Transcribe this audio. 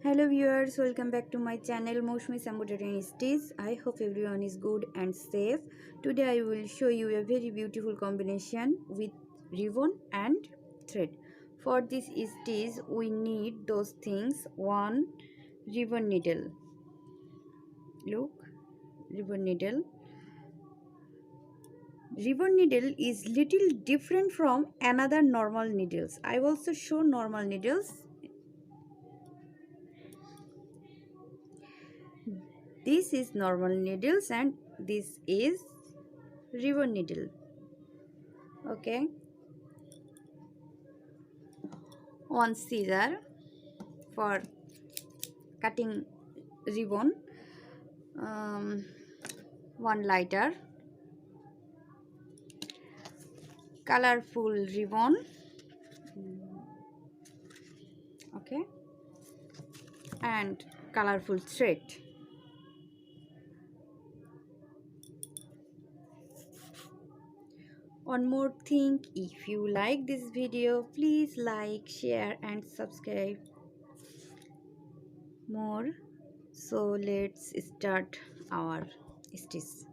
Hello viewers, welcome back to my channel Moushmi's Embroidery and Stitch. I hope everyone is good and safe. Today I will show you a very beautiful combination with ribbon and thread. For this stitch we need those things. One, ribbon needle. Look, ribbon needle. Ribbon needle is little different from another normal needles. I also show normal needles. This is normal needles and this is ribbon needle. Okay, one scissor for cutting ribbon, one lighter, colorful ribbon, okay, and colorful thread. One more thing, if you like this video, please like, share and subscribe more. So let's start our stitch.